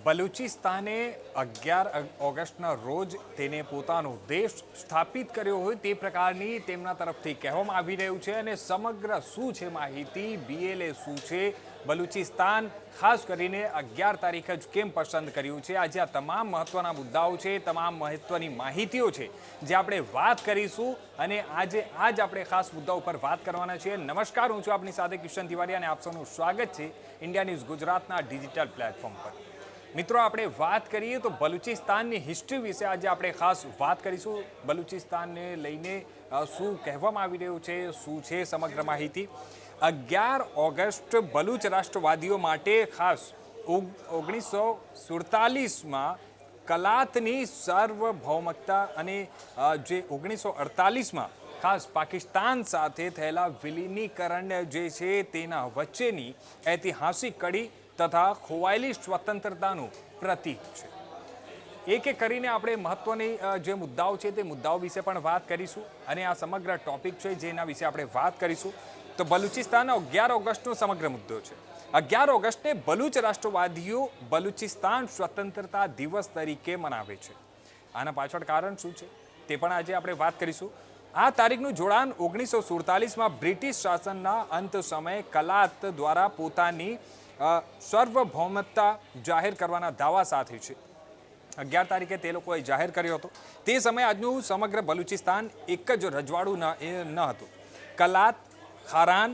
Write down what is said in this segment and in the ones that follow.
બલુચિસ્તાને 11 ઓગસ્ટના રોજ તેને પોતાનો દેશ સ્થાપિત કર્યો હોય તે પ્રકારની તેમના તરફથી કહેવામાં આવી રહ્યું છે અને સમગ્ર શું છે માહિતી, BLA શું છે, બલુચિસ્તાન ખાસ કરીને 11 તારીખ જ કેમ પસંદ કર્યું છે, આજે આ તમામ મહત્વના મુદ્દાઓ છે, તમામ મહત્વની માહિતીઓ છે જે આપણે વાત કરીશું અને આજ આપણે ખાસ મુદ્દા ઉપર વાત કરવાના છીએ। નમસ્કાર, હું છું આપની સાથે કિશન તિવારી અને આપ સૌનું સ્વાગત છે ઇન્ડિયા ન્યૂઝ ગુજરાતના ડિજિટલ પ્લેટફોર્મ પર। મિત્રો, આપણે વાત કરીએ તો બલુચિસ્તાનની હિસ્ટ્રી વિશે આજે આપણે ખાસ વાત કરીશું। બલુચિસ્તાનને લઈને શું કહેવામાં આવી રહ્યું છે, શું છે સમગ્ર માહિતી। 11 ઓગસ્ટ બલુચ રાષ્ટ્રવાદીઓ માટે ખાસ 1947માં કલાતની સાર્વભૌમકતા અને જે 1948માં ખાસ પાકિસ્તાન સાથે થયેલા વિલીનીકરણ જે છે તેના વચ્ચેની ઐતિહાસિક કડી તથા ખોવાયેલી સ્વતંત્રતાનું પ્રતીક છે। એક એક કરીને આપણે મહત્વની જે મુદ્દાઓ છે તે મુદ્દાઓ વિશે પણ વાત કરીશું અને આ સમગ્ર ટોપિક છે જેના વિશે આપણે વાત કરીશું। તો બલુચિસ્તાન 11 ઓગસ્ટનો સમગ્ર મુદ્દો છે। 11 ઓગસ્ટને બલુચ રાષ્ટ્રવાદીઓ બલુચિસ્તાન સ્વતંત્રતા દિવસ તરીકે મનાવે છે। આના પાછળ કારણ શું છે તે પણ આજે આપણે વાત કરીશું। આ તારીખનું જોડાણ 1947માં બ્રિટિશ શાસનના અંત સમયે કલાત દ્વારા પોતાની સાર્વભૌમતા જાહેર કરવાના દાવા સાથે છે। 11 તારીખે તે લોકોએ જાહેર કર્યો હતો। તે સમયે આજનું સમગ્ર બલુચિસ્તાન એક જ રજવાડું ન હતું। કલાત, ખારાન,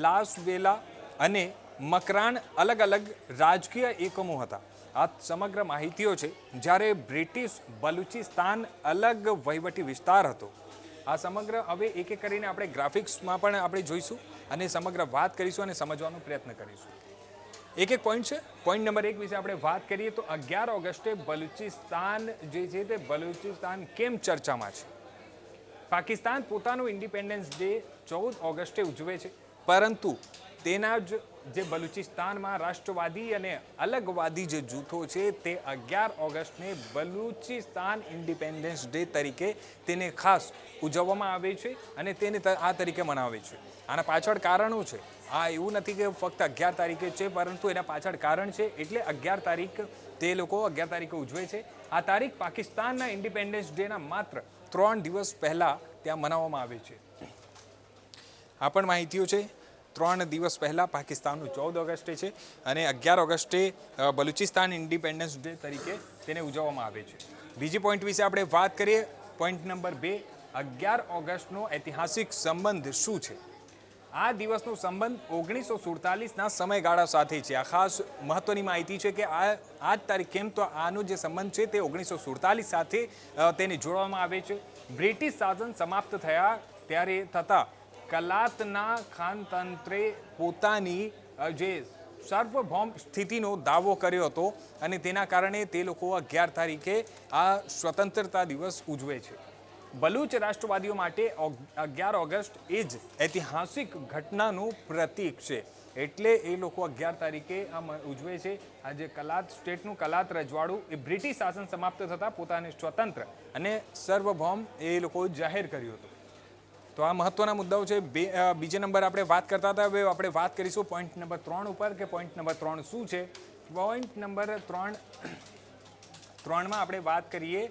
લાસવેલા અને મકરાન અલગ અલગ રાજકીય એકમો હતા। આ સમગ્ર માહિતીઓ છે। જ્યારે બ્રિટિશ બલુચિસ્તાન અલગ વહીવટી વિસ્તાર હતો। આ સમગ્ર હવે એક એક કરીને આપણે ગ્રાફિક્સમાં પણ આપણે જોઈશું અને સમગ્ર વાત કરીશું અને સમજવાનો પ્રયત્ન કરીશું। એક એક પોઈન્ટ છે। પોઈન્ટ નંબર 1 વિશે આપણે વાત કરીએ તો 11 ઓગસ્ટે બલુચિસ્તાન જે છે તે બલુચિસ્તાન કેમ ચર્ચામાં છે। પાકિસ્તાન પોતાનું ઇન્ડિપેન્ડન્સ ડે 14 ઓગસ્ટે ઉજવે છે, પરંતુ તેના જ જે બલુચિસ્તાનમાં રાષ્ટ્રવાદી અને અલગવાદી જે જૂથો છે તે 11 ઓગસ્ટને બલુચિસ્તાન ઇન્ડિપેન્ડન્સ ડે તરીકે તેને ખાસ ઉજવવામાં આવે છે અને તેને આ તરીકે મનાવે છે। આના પાછળ કારણો છે। આ એવું નથી કે ફક્ત 11 તારીખે છે, પરંતુ એના પાછળ કારણ છે, એટલે 11 તારીખ તે લોકો 11 તારીખે ઉજવે છે। આ તારીખ પાકિસ્તાનના ઇન્ડિપેન્ડન્સ ડેના માત્ર 3 દિવસ પહેલા ત્યાં મનાવવામાં આવે છે। આ પણ માહિતીઓ છે। 3 દિવસ પહેલા પાકિસ્તાનનું 14 ઓગસ્ટે છે અને 11 ઓગસ્ટે બલુચિસ્તાન ઇન્ડિપેન્ડન્સ ડે તરીકે તેને ઉજવવામાં આવે છે। બીજી પોઈન્ટ વિશે આપણે વાત કરીએ। પોઈન્ટ નંબર 2, 11 ઓગસ્ટનો ઐતિહાસિક સંબંધ શું છે। આ દિવસનો સંબંધ 1947ના સમયગાળા સાથે છે। આ ખાસ મહત્વની માહિતી છે કે આ તારીખ કેમ, તો આનો જે સંબંધ છે તે 1947 સાથે તેને જોડવામાં આવે છે। બ્રિટિશ શાસન સમાપ્ત થયા ત્યારે થતા કલાતના ખાનતંત્રે પોતાની જે સાર્વભૌમ સ્થિતિનો દાવો કર્યો હતો અને તેના કારણે તે લોકો 11 તારીખે આ સ્વતંત્રતા દિવસ ઉજવે છે। બલુચ રાષ્ટ્રવાદીઓ માટે 11 ઓગસ્ટ એ જ ઐતિહાસિક ઘટનાનું પ્રતીક છે, એટલે એ લોકો 11 તારીખે આ ઉજવે છે। આ જે કલાત સ્ટેટનું કલાત રજવાડું એ બ્રિટિશ શાસન સમાપ્ત થતાં પોતાને સ્વતંત્ર અને સાર્વભૌમ એ લોકો જાહેર કર્યું હતું। તો આ મહત્વના મુદ્દાઓ છે। બીજા નંબર આપણે વાત કરતા હતા, હવે આપણે વાત કરીશું પોઈન્ટ નંબર 3 ઉપર કે પોઈન્ટ નંબર 3 શું છે। પોઈન્ટ નંબર 3માં આપણે વાત કરીએ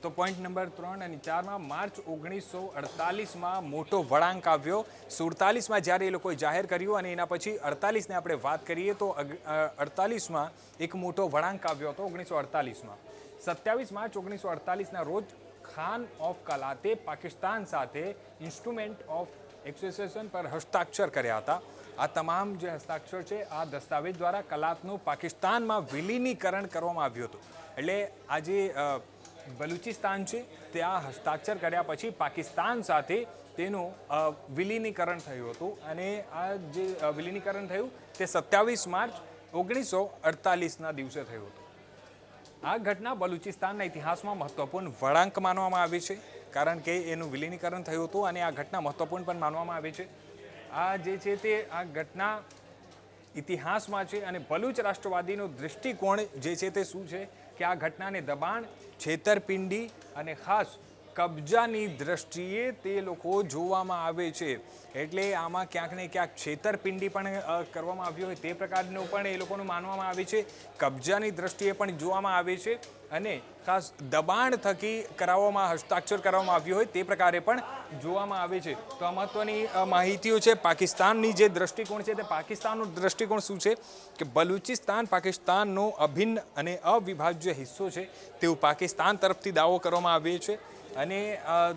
તો પોઈન્ટ નંબર 3 અને 4માં માર્ચ 1948માં મોટો વળાંક આવ્યો। 47માં જ્યારે એ લોકોએ જાહેર કર્યું અને એના પછી 48ને આપણે વાત કરીએ તો 48માં એક મોટો વળાંક આવ્યો હતો। 1948માં 27 માર્ચ 1948ના રોજ ખાન ઓફ કલાતે પાકિસ્તાન સાથે ઇન્સ્ટ્રુમેન્ટ ઓફ એસોસિએશન પર હસ્તાક્ષર કર્યા હતા। આ તમામ જે હસ્તાક્ષર છે આ દસ્તાવેજ દ્વારા કલાતનું પાકિસ્તાનમાં વિલીનીકરણ કરવામાં આવ્યું હતું। એટલે આજે બલુચિસ્તાન છે ત્યાં હસ્તાક્ષર કર્યા પછી પાકિસ્તાન સાથે તેનું વિલીનીકરણ થયું હતું અને આ જે વિલીનીકરણ થયું તે 27 માર્ચ 1948ના દિવસે થયું હતું। આ ઘટના બલુચિસ્તાનના ઇતિહાસમાં મહત્વપૂર્ણ વળાંક માનવામાં આવે છે, કારણ કે એનું વિલીનીકરણ થયું હતું અને આ ઘટના મહત્વપૂર્ણ પણ માનવામાં આવે છે। આ જે છે તે આ ઘટના ઇતિહાસમાં છે અને બલુચ રાષ્ટ્રવાદીનો દૃષ્ટિકોણ જે છે તે શું છે કે આ ઘટનાને દબાણ, છેતરપિંડી અને ખાસ કબજાની દ્રષ્ટિએ તે લોકો જોવામાં આવે છે. એટલે આમાં ક્યાંક ને ક્યાંક છેતરપિંડી પણ કરવામાં આવી હોય તે પ્રકારનું પણ એ લોકોનું માનવામાં આવે છે. કબજાની દ્રષ્ટિએ પણ જોવામાં આવે છે અને ખાસ દબાણ થકી કરાવવામાં હસ્તાક્ષર કરવામાં આવ્યું હોય તે પ્રકારે પણ જોવામાં આવે છે. તો આ મહત્વની માહિતીઓ છે. પાકિસ્તાનની જે દ્રષ્ટિકોણ છે તે પાકિસ્તાનનો દ્રષ્ટિકોણ શું છે કે બલુચિસ્તાન પાકિસ્તાનનો અભિન્ન અને અવિભાજ્ય હિસ્સો છે તેવું પાકિસ્તાન તરફથી દાવો કરવામાં આવ્યો છે. અને આ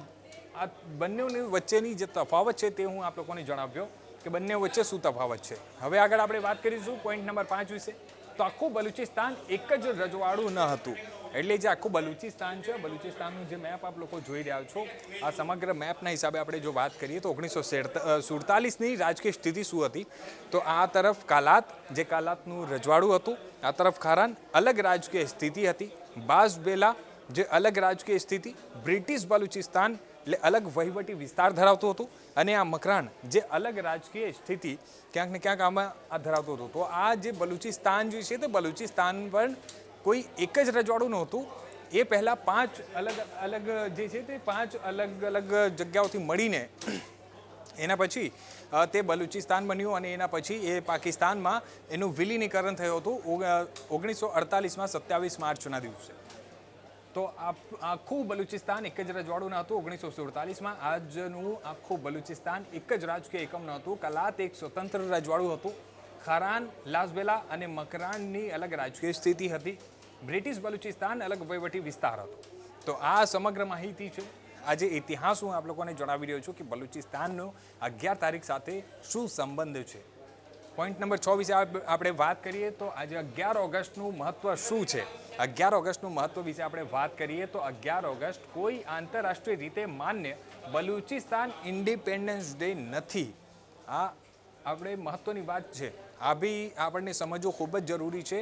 બંનેની વચ્ચેની જે તફાવત છે તે હું આપ લોકોને જણાવ્યો કે બંને વચ્ચે શું તફાવત છે. હવે આગળ આપણે વાત કરીશું પોઈન્ટ નંબર 5 વિશે. તો આખું બલુચિસ્તાન એક જ રજવાડું ન હતું. એટલે જે આખું બલુચિસ્તાન છે, બલુચિસ્તાનનું જે મેપ આપ લોકો જોઈ રહ્યા છો, આ સમગ્ર મેપના હિસાબે આપણે જો વાત કરીએ તો 1947ની રાજકીય સ્થિતિ શું હતી. તો આ તરફ કાલાત, જે કાલાતનું રજવાડું હતું, આ તરફ ખારાન, અલગ રાજકીય સ્થિતિ હતી. બાઝબેલા, જે અલગ રાજકીય સ્થિતિ. બ્રિટિશ બલુચિસ્તાન એટલે અલગ વહીવટી વિસ્તાર ધરાવતું હતું. અને આ મકરાન, જે અલગ રાજકીય સ્થિતિ ક્યાંક ને ક્યાંક આમાં આ ધરાવતું હતું. તો આ જે બલુચિસ્તાન જે છે તે બલુચિસ્તાન પણ કોઈ એક જ રજવાડું નહોતું. એ પહેલાં 5 અલગ અલગ જે છે તે 5 અલગ અલગ જગ્યાઓથી મળીને એના પછી તે બલુચિસ્તાન બન્યું અને એના પછી એ પાકિસ્તાનમાં એનું વિલીનીકરણ થયું હતું 1948માં 27 માર્ચના દિવસે. તો આખું બલુચિસ્તાન એક જ રજવાડું ન હતું. 1947માં આજનું આખું બલુચિસ્તાન એક જ રાજકીય એકમ ન હતું. કલાત એક સ્વતંત્ર રજવાડું હતું. ખારાન, લાસબેલા અને મકરાનની અલગ રાજકીય સ્થિતિ હતી. બ્રિટિશ બલુચિસ્તાન અલગ વહીવટી વિસ્તાર હતો. તો આ સમગ્ર માહિતી છે. આજે ઇતિહાસ હું આપ લોકોને જણાવી રહ્યો છું કે બલુચિસ્તાનનો 11 તારીખ સાથે શું સંબંધ છે. પોઈન્ટ નંબર 6 વિશે આપણે વાત કરીએ તો આજે 11 ઓગસ્ટનું મહત્વ શું છે. 11 ઓગસ્ટનું મહત્વ વિશે આપણે વાત કરીએ તો 11 ઓગસ્ટ કોઈ આંતરરાષ્ટ્રીય રીતે માન્ય બલુચિસ્તાન ઇન્ડિપેન્ડન્સ ડે નથી. આ આપણે મહત્વની વાત છે. આ બી આપણને સમજવું ખૂબ જ જરૂરી છે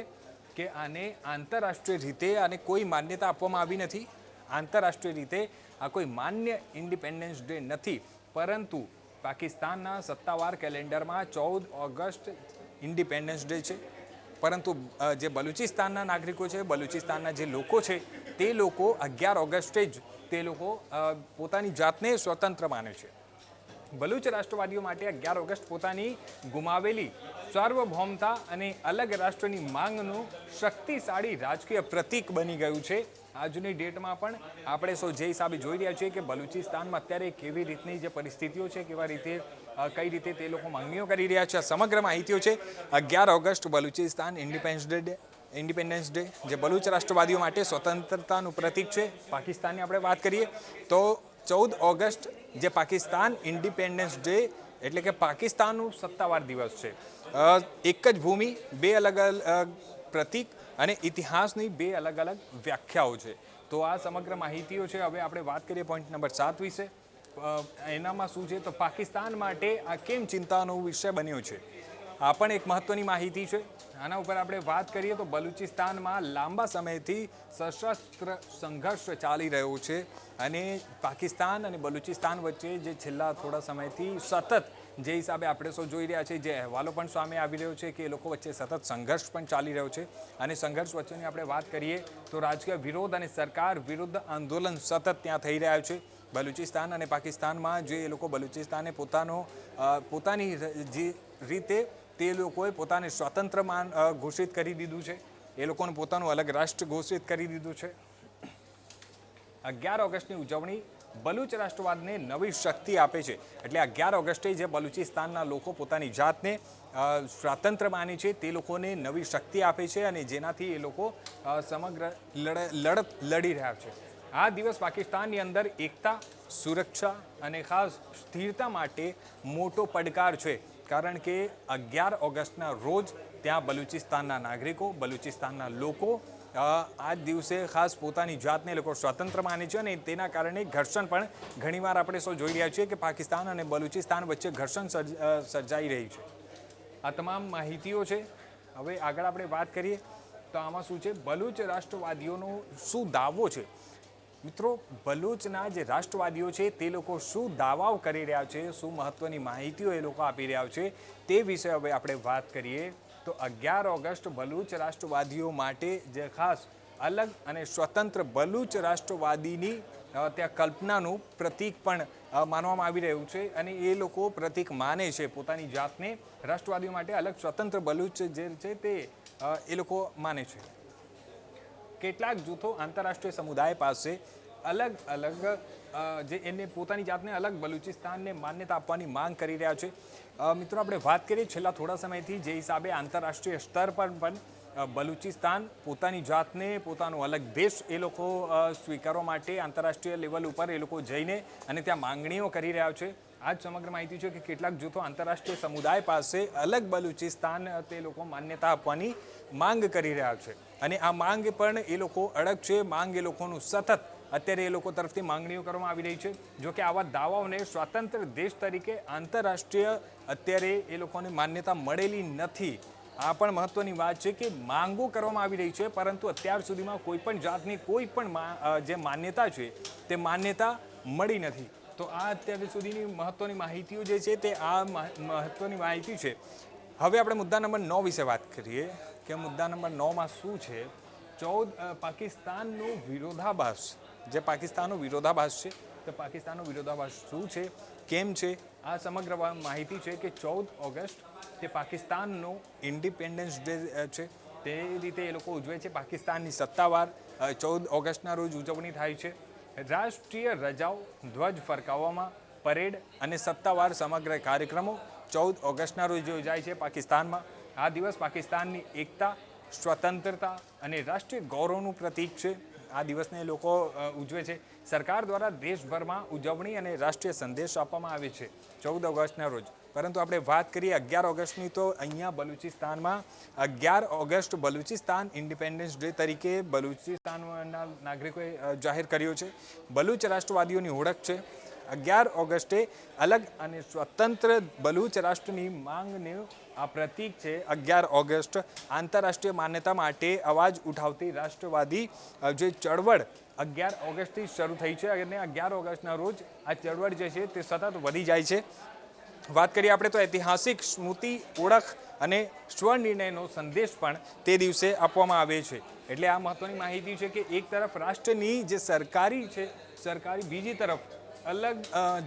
કે આને આંતરરાષ્ટ્રીય રીતે આને કોઈ માન્યતા આપવામાં આવી નથી. આંતરરાષ્ટ્રીય રીતે આ કોઈ માન્ય ઇન્ડિપેન્ડન્સ ડે નથી. પરંતુ પાકિસ્તાનના સત્તાવાર કેલેન્ડરમાં 14 ઓગસ્ટ ઇન્ડિપેન્ડન્સ ડે છે. પરંતુ જે બલુચિસ્તાનના નાગરિકો છે, બલુચિસ્તાનના જે લોકો છે, તે લોકો 11 ઓગસ્ટે જ તે લોકો પોતાની જાતને સ્વતંત્ર માને છે. બલુચ રાષ્ટ્રવાદીઓ માટે 11 ઓગસ્ટ પોતાની ગુમાવેલી સાર્વભૌમતા અને અલગ રાષ્ટ્રની માંગનું શક્તિશાળી રાજકીય પ્રતીક બની ગયું છે. આજની ડેટમાં પણ આપણે સૌ જે હિસાબે જોઈ રહ્યા છીએ કે બલુચિસ્તાનમાં અત્યારે કેવી રીતની જે પરિસ્થિતિઓ છે, કેવા રીતે કઈ રીતે તે લોકો માંગણીઓ કરી રહ્યા છે, સમગ્ર માહિતીઓ છે. 11 ઓગસ્ટ બલુચિસ્તાન ઇન્ડિપેન્ડન્સ ડે જે બલુચ રાષ્ટ્રવાદીઓ માટે સ્વતંત્રતાનું પ્રતીક છે. પાકિસ્તાનની આપણે વાત કરીએ તો 14 ઓગસ્ટ જે પાકિસ્તાન ઇન્ડિપેન્ડન્સ ડે એટલે કે પાકિસ્તાનનું સત્તાવાર દિવસ છે. એક જ ભૂમિ, બે અલગ અલગ પ્રતીક અને ઇતિહાસની બે અલગ અલગ વ્યાખ્યાઓ છે. તો આ સમગ્ર માહિતીઓ છે. હવે આપણે વાત કરીએ પોઈન્ટ નંબર 7 વિશે. એનામાં શું છે તો પાકિસ્તાન માટે આ કેમ ચિંતાનો વિષય બન્યો છે. આ પણ એક મહત્વની માહિતી છે. આના ઉપર આપણે વાત કરીએ તો બલુચિસ્તાનમાં લાંબા સમયથી સશસ્ત્ર સંઘર્ષ ચાલી રહ્યો છે અને પાકિસ્તાન અને બલુચિસ્તાન વચ્ચે જે છેલ્લા થોડા સમયથી સતત જે હિસાબે આપણે સૌ જોઈ રહ્યા છે, જે અહેવાલો પણ સામે આવી રહ્યો છે કે એ લોકો વચ્ચે સતત સંઘર્ષ પણ ચાલી રહ્યો છે. અને સંઘર્ષ વચ્ચેની આપણે વાત કરીએ તો રાજકીય વિરોધ અને સરકાર વિરુદ્ધ આંદોલન સતત ત્યાં થઈ રહ્યા છે. બલુચિસ્તાન અને પાકિસ્તાનમાં જે એ લોકો બલુચિસ્તાને પોતાની જે રીતે તે લોકોએ પોતાને સ્વતંત્ર ઘોષિત કરી દીધું છે. એ લોકોને પોતાનું અલગ રાષ્ટ્ર ઘોષિત કરી દીધું છે. 11 ઓગસ્ટની ઉજવણી બલુચ રાષ્ટ્રવાદને નવી શક્તિ આપે છે. એટલે 11 ઓગસ્ટે જે બલુચિસ્તાનના લોકો પોતાની જાતને સ્વતંત્ર માને છે તે લોકોને નવી શક્તિ આપે છે અને જેનાથી એ લોકો સમગ્ર લડત લડી રહ્યા છે. આ દિવસ પાકિસ્તાનની અંદર એકતા, સુરક્ષા અને ખાસ સ્થિરતા માટે મોટો પડકાર છે. કારણ કે 11 ઓગસ્ટના રોજ ત્યાં બલુચિસ્તાનના નાગરિકો, બલુચિસ્તાનના લોકો આ દિવસે ખાસ પોતાની જાતને લોકો સ્વતંત્ર માને છે અને તેના કારણે ઘર્ષણ પણ ઘણીવાર આપણે સૌ જોઈ રહ્યા છીએ કે પાકિસ્તાન અને બલુચિસ્તાન વચ્ચે ઘર્ષણ સર્જાઈ રહી છે. આ તમામ માહિતીઓ છે. હવે આગળ આપણે વાત કરીએ તો આમાં શું છે, બલુચ રાષ્ટ્રવાદીઓનો શું દાવો છે. મિત્રો, બલુચના જે રાષ્ટ્રવાદીઓ છે તે લોકો શું દાવાઓ કરી રહ્યા છે, શું મહત્વની માહિતીઓ એ લોકો આપી રહ્યા છે તે વિશે હવે આપણે વાત કરીએ તો 11 ઓગસ્ટ બલુચ રાષ્ટ્રવાદીઓ માટે જે ખાસ અલગ અને સ્વતંત્ર બલુચ રાષ્ટ્રવાદીની ત્યાં કલ્પનાનું પ્રતીક પણ માનવામાં આવી રહ્યું છે અને એ લોકો પ્રતીક માને છે પોતાની જાતને રાષ્ટ્રવાદીઓ માટે અલગ સ્વતંત્ર બલુચ જે છે તે એ લોકો માને છે. કેટલાક જૂથો આંતરરાષ્ટ્રીય સમુદાય પાસે અલગ અલગ જે એને પોતાની જાતને અલગ બલુચિસ્તાનને માન્યતા આપવાની માંગ કરી રહ્યા છે. મિત્રો આપણે વાત કરીએ છેલ્લા થોડા સમયથી જે હિસાબે આંતરરાષ્ટ્રીય સ્તર પર પણ બલુચિસ્તાન પોતાની જાતને પોતાનો અલગ દેશ એ લોકો સ્વીકારવા માટે આંતરરાષ્ટ્રીય લેવલ ઉપર એ લોકો જઈને અને ત્યાં માંગણીઓ કરી રહ્યા છે. આ જ સમગ્ર માહિતી છે કે કેટલાક જૂથો આંતરરાષ્ટ્રીય સમુદાય પાસે અલગ બલુચિસ્તાન તે લોકો માન્યતા આપવાની માંગ કરી રહ્યા છે અને આ માંગ પણ એ લોકો અડગ છે. માંગ એ લોકોનું સતત અત્યારે એ લોકો તરફથી માંગણીઓ કરવામાં આવી રહી છે. જો કે આવા દાવાઓને સ્વતંત્ર દેશ તરીકે આંતરરાષ્ટ્રીય અત્યારે એ લોકોને માન્યતા મળેલી નથી. આ પણ મહત્વની વાત છે કે માંગો કરવામાં આવી રહી છે પરંતુ અત્યાર સુધીમાં કોઈ પણ જાતની કોઈ પણ જે માન્યતા છે તે માન્યતા મળી નથી. તો આ અત્યાર સુધીની મહત્વની માહિતીઓ જે છે તે આ મહત્વની માહિતી છે. હવે આપણે મુદ્દા નંબર 9 વિશે વાત કરીએ કે મુદ્દા નંબર 9માં શું છે. 14 પાકિસ્તાનનો વિરોધાભાસ, જે પાકિસ્તાનનો વિરોધાભાસ છે તો પાકિસ્તાનનો વિરોધાભાસ શું છે, કેમ છે, આ સમગ્ર માહિતી છે કે 14 ઓગસ્ટ તે પાકિસ્તાનનો ઇન્ડિપેન્ડન્સ ડે છે. તે રીતે એ લોકો ઉજવે છે. પાકિસ્તાનની સત્તાવાર 14 ઓગસ્ટના રોજ ઉજવણી થાય છે. રાષ્ટ્રીય રજાઓ, ધ્વજ ફરકાવવામાં, પરેડ અને સત્તાવાર સમગ્ર કાર્યક્રમો 14 ઓગસ્ટના રોજ યોજાય છે પાકિસ્તાનમાં. આ દિવસ પાકિસ્તાનની એકતા, સ્વતંત્રતા અને રાષ્ટ્રીય ગૌરવનું પ્રતીક છે. આ દિવસને લોકો ઉજવે છે. સરકાર દ્વારા દેશભરમાં ઉજવણી અને રાષ્ટ્રીય સંદેશ આપવામાં આવે છે 14 ઓગસ્ટના રોજ. પરંતુ આપણે વાત કરીએ 11 ઓગસ્ટની તો અહીંયા બલુચિસ્તાનમાં 11 ઓગસ્ટ બલુચિસ્તાન ઇન્ડિપેન્ડન્સ ડે તરીકે બલુચિસ્તાનના નાગરિકોએ જાહેર કર્યો છે. બલુચ રાષ્ટ્રવાદીઓની ઓળખ છે. 11 ઓગસ્ટે અલગ અને સ્વતંત્ર બલુચ રાષ્ટ્રની માંગનું આ પ્રતીક છે. 11 ઓગસ્ટ આંતરરાષ્ટ્રીય માન્યતા માટે અવાજ ઉઠાવતી રાષ્ટ્રવાદી જે ચળવળ 11 ઓગસ્ટથી શરૂ થઈ છે અને 11 ઓગસ્ટના રોજ આ ચળવળ જે છે તે સતત વધી જાય છે. વાત કરીએ આપણે તો ઐતિહાસિક સ્મૃતિ, ઓળખ અને સ્વનિર્ણયનો સંદેશ પણ તે દિવસે આપવામાં આવે છે. એટલે આ મહત્વની માહિતી છે કે એક તરફ રાષ્ટ્રની જે સરકારી છે, સરકારી બીજી તરફ અલગ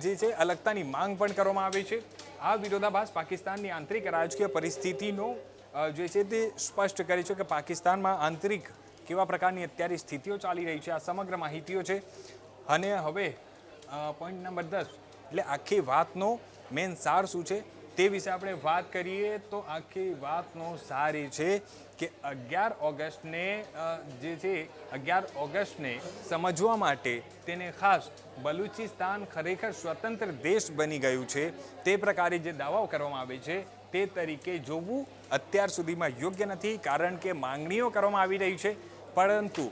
જે છે અલગતાની માંગ પણ કરવામાં આવે છે. આ વિરોધાભાસ પાકિસ્તાનની આંતરિક રાજકીય પરિસ્થિતિનો જે છે તે સ્પષ્ટ કરે છે કે પાકિસ્તાનમાં આંતરિક કેવા પ્રકારની અત્યારે સ્થિતિઓ ચાલી રહી છે. આ સમગ્ર માહિતીઓ છે. અને હવે પોઈન્ટ નંબર 10 એટલે આખી વાતનો મેન સાર શું છે તે વિશે આપણે વાત કરીએ તો આખી વાતનો સાર એ છે કે 11 ઓગસ્ટને જે છે 11 ઓગસ્ટને સમજવા માટે તેને ખાસ બલુચિસ્તાન ખરેખર સ્વતંત્ર દેશ બની ગયું છે તે પ્રકારે જે દાવાઓ કરવામાં આવે છે તે તરીકે જોવું અત્યાર સુધીમાં યોગ્ય નથી. કારણ કે માંગણીઓ કરવામાં આવી રહી છે પરંતુ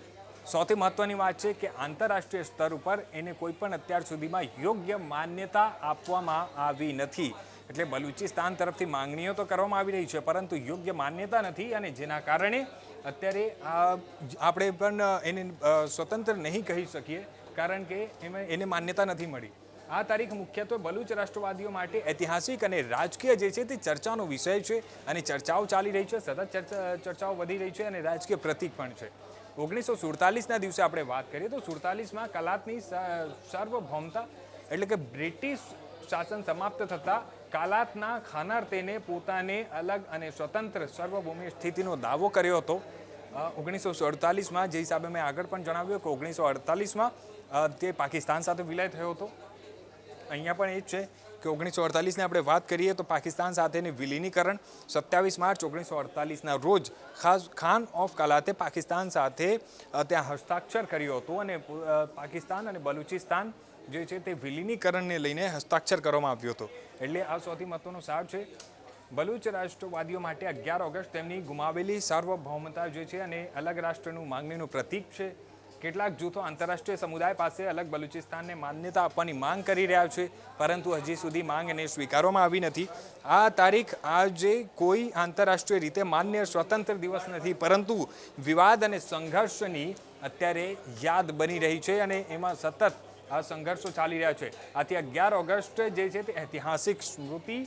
સૌથી મહત્વની વાત છે કે આંતરરાષ્ટ્રીય સ્તર ઉપર એને કોઈ પણ અત્યાર સુધીમાં યોગ્ય માન્યતા આપવામાં આવી નથી. એટલે બલુચિસ્તાન તરફથી માંગણીઓ તો કરવામાં આવી રહી છે પરંતુ યોગ્ય માન્યતા નથી અને જેના કારણે અત્યારે આપણે પણ એને સ્વતંત્ર નહીં કહી શકીએ કારણ કે એને માન્યતા નથી મળી. આ તારીખ મુખ્યત્વે બલુચ રાષ્ટ્રવાદીઓ માટે ઐતિહાસિક અને રાજકીય જે છે તે ચર્ચાનો વિષય છે અને ચર્ચાઓ ચાલી રહી છે. સતત ચર્ચાઓ વધી રહી છે અને રાજકીય પ્રતીક પણ છે. 1947ના દિવસે આપણે વાત કરીએ તો 47માં કલાતની સાર્વભૌમતા એટલે કે બ્રિટિશ શાસન સમાપ્ત થતાં કાલાતના ખાનાર્તેને પોતાને અલગ અને સ્વતંત્ર સાર્વભૌમિક સ્થિતિનો દાવો કર્યો હતો 1947માં. જે હિસાબે મેં આગળ પણ જણાવ્યું કે 1948માં તે પાકિસ્તાન સાથે વિલય થયો હતો. અહીંયા પણ એ જ છે કે 1948ની આપણે વાત કરીએ તો પાકિસ્તાન સાથેની વિલીનીકરણ 27 માર્ચ 1948ના રોજ ખાસ ખાન ઓફ કલાતે પાકિસ્તાન સાથે ત્યાં હસ્તાક્ષર કર્યો હતો અને પાકિસ્તાન અને બલુચિસ્તાન જે છે તે વિલીનીકરણને લઈને હસ્તાક્ષર કરવામાં આવ્યો હતો. એટલે આ સૌથી મહત્વનો સાર છે. બલુચ રાષ્ટ્રવાદીઓ માટે 11 ઓગસ્ટ તેમની ગુમાવેલી સાર્વભૌમતા જે છે અને અલગ રાષ્ટ્રનું માંગણીનું પ્રતીક છે. કેટલાક જૂથો આંતરરાષ્ટ્રીય સમુદાય પાસે અલગ બલુચિસ્તાનને માન્યતા આપવાની માંગ કરી રહ્યા છે પરંતુ હજી સુધી માંગ એને સ્વીકારવામાં આવી નથી. આ તારીખ આજે કોઈ આંતરરાષ્ટ્રીય રીતે માન્ય સ્વતંત્ર દિવસ નથી પરંતુ વિવાદ અને સંઘર્ષની અત્યારે યાદ બની રહી છે અને એમાં સતત આ સંઘર્ષો ચાલી રહ્યા છે. આથી 11 ઓગસ્ટ જે છે તે ઐતિહાસિક સ્મૃતિ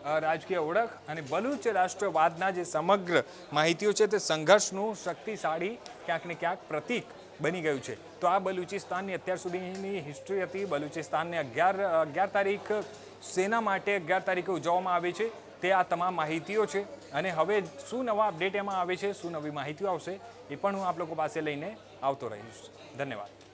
રાજકીય ઓળખ અને બલુચ રાષ્ટ્રવાદના જે સમગ્ર માહિતીઓ છે તે સંઘર્ષનું શક્તિશાળી ક્યાંક ને ક્યાંક પ્રતીક બની ગયું છે. તો આ બલુચિસ્તાનની અત્યાર સુધીની હિસ્ટ્રી હતી. બલુચિસ્તાનને 11 તારીખ સેના માટે 11 તારીખે ઉજવવામાં આવે છે. તે આ તમામ માહિતીઓ છે અને હવે શું નવા અપડેટ એમાં આવે છે, શું નવી માહિતીઓ આવશે એ પણ હું આપ લોકો પાસે લઈને આવતો રહીશ. ધન્યવાદ.